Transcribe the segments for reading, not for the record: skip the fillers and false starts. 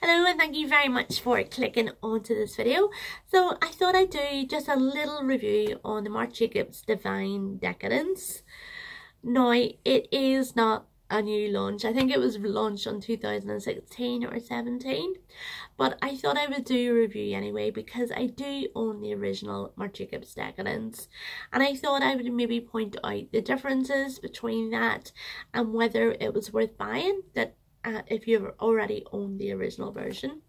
Hello and thank you very much for clicking onto this video. So I thought I'd do just a little review on the Marc Divine Decadence. Now it is not a new launch. I think it was launched on 2016 or 17, but I thought I would do a review anyway because I do own the original Marc Decadence, and I thought I would maybe point out the differences between that and whether it was worth buying that if you've already owned the original version.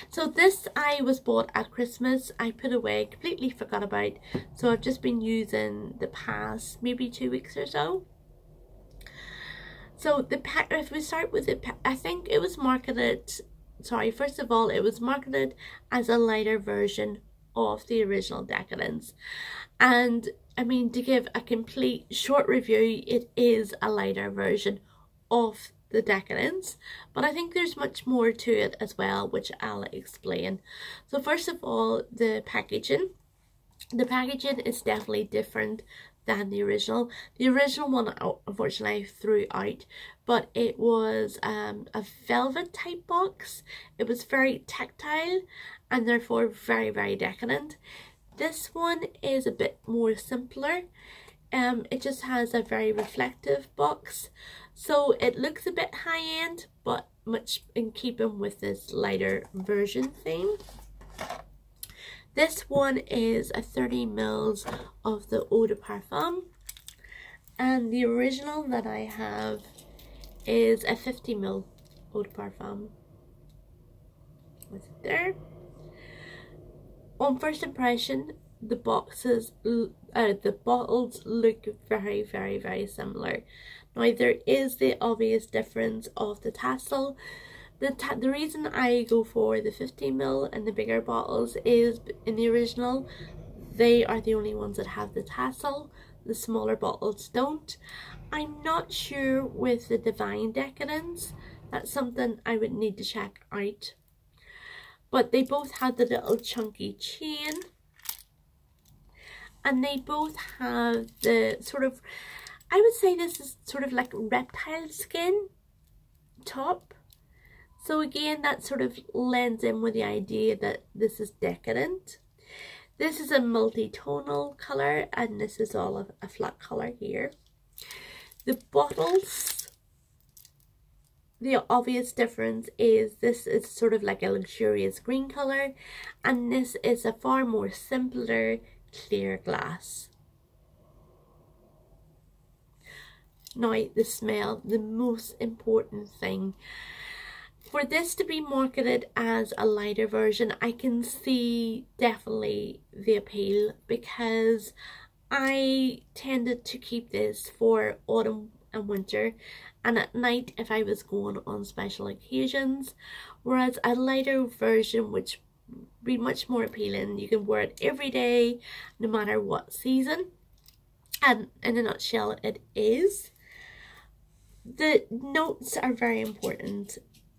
So this I was bought at Christmas. I put away, completely forgot about, so I've just been using the past maybe 2 weeks or so. So the pack, if we start with it, I think it was marketed, first of all it was marketed as a lighter version of the original Decadence, and I mean, to give a complete short review, it is a lighter version of the Decadence, but I think there's much more to it as well, which I'll explain. So first of all, the packaging. The packaging is definitely different than the original. The original one, unfortunately, I threw out, but it was a velvet type box. It was very tactile and therefore very, very decadent. This one is a bit more simpler. It just has a very reflective box, so it looks a bit high-end, but much in keeping with this lighter version theme. This one is a 30 ml of the eau de parfum, and the original that I have is a 50 ml eau de parfum. What's it there? On first impression, the bottles look very, very, very similar. Now there is the obvious difference of the tassel. The reason I go for the 50 ml and the bigger bottles is in the original they are the only ones that have the tassel. The smaller bottles don't. I'm not sure with the Divine Decadence. That's something I would need to check out. But they both had the little chunky chain, and they both have the sort of, I would say this is sort of like reptile skin top. So again, that sort of lends in with the idea that this is decadent. This is a multi-tonal colour, and this is all a flat colour here. The bottles, the obvious difference is this is sort of like a luxurious green colour, and this is a far more simpler clear glass. Now the smell, the most important thing. For this to be marketed as a lighter version, I can see definitely the appeal, because I tended to keep this for autumn and winter and at night if I was going on special occasions, whereas a lighter version which be much more appealing, you can wear it every day no matter what season, and in a nutshell it is. The notes are very important.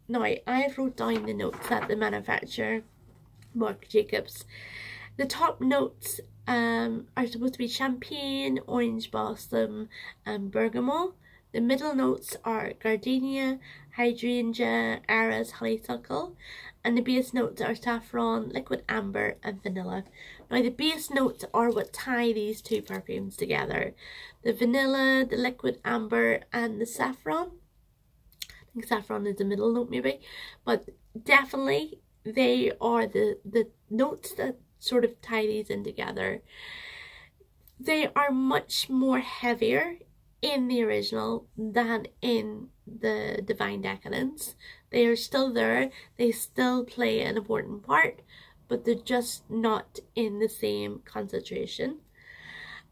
Now I've wrote down the notes that the manufacturer, Marc Jacobs. The top notes are supposed to be champagne, orange blossom and bergamot. The middle notes are gardenia, hydrangea, iris, honeysuckle, and the base notes are saffron, liquid amber and vanilla. Now the base notes are what tie these two perfumes together. The vanilla, the liquid amber and the saffron. I think saffron is the middle note maybe, but definitely they are the notes that sort of tie these in together. They are much more heavier in the original than in the Divine Decadence. They are still there, they still play an important part, but they're just not in the same concentration.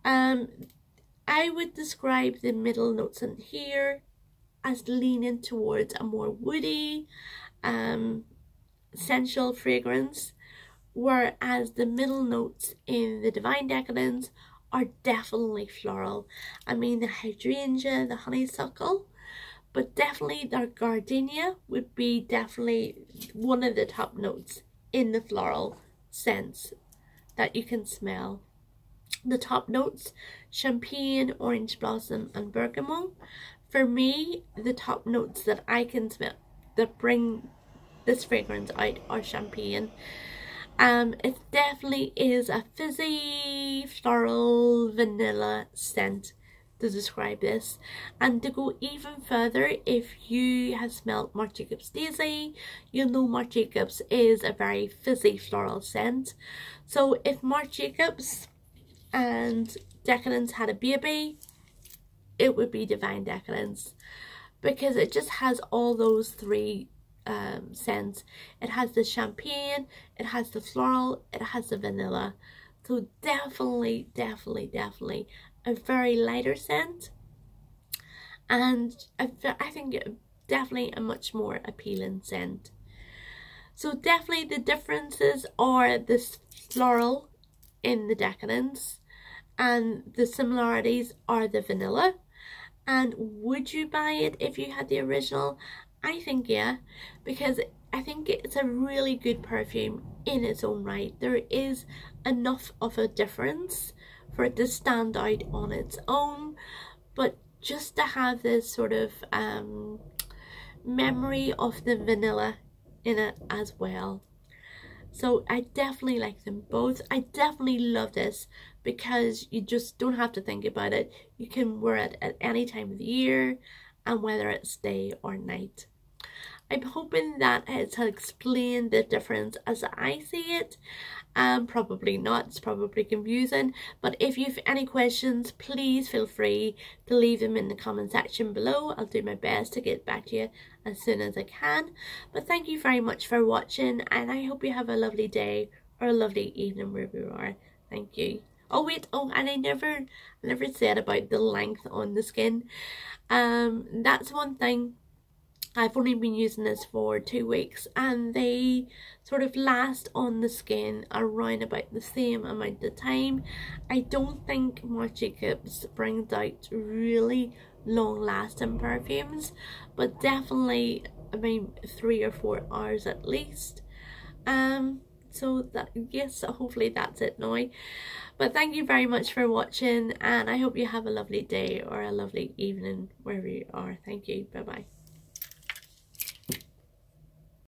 I would describe the middle notes in here as leaning towards a more woody, sensual fragrance, whereas the middle notes in the Divine Decadence are definitely floral. I mean, the hydrangea, the honeysuckle, but definitely their gardenia would be definitely one of the top notes in the floral sense that you can smell. The top notes, champagne, orange blossom and bergamot. For me, the top notes that I can smell that bring this fragrance out or champagne. It definitely is a fizzy, floral, vanilla scent to describe this. And to go even further, if you have smelled Marc Jacobs Daisy, you'll know Marc Jacobs is a very fizzy floral scent. So if Marc Jacobs and Decadence had a baby, it would be Divine Decadence, because it just has all those three scents. It has the champagne, it has the floral, it has the vanilla. So definitely a very lighter scent, and I think definitely a much more appealing scent. So definitely the differences are this floral in the Decadence, and the similarities are the vanilla. And would you buy it if you had the original? I think yeah, because I think it's a really good perfume in its own right. There is enough of a difference for it to stand out on its own, but just to have this sort of memory of the vanilla in it as well. So I definitely like them both. I definitely love this because you just don't have to think about it. You can wear it at any time of the year, and whether it's day or night. I'm hoping that it's explained the difference as I see it. Probably not, it's probably confusing, but if you have any questions, please feel free to leave them in the comment section below. I'll do my best to get back to you as soon as I can. But thank you very much for watching, and I hope you have a lovely day or a lovely evening wherever you are. Thank you. Oh wait, oh, and I never said about the length on the skin. That's one thing. I've only been using this for 2 weeks, and they sort of last on the skin around about the same amount of time. I don't think Marc Jacobs brings out really long lasting perfumes, but definitely, I mean, 3 or 4 hours at least. So that, yes, hopefully that's it now. But thank you very much for watching, and I hope you have a lovely day or a lovely evening wherever you are. Thank you. Bye bye.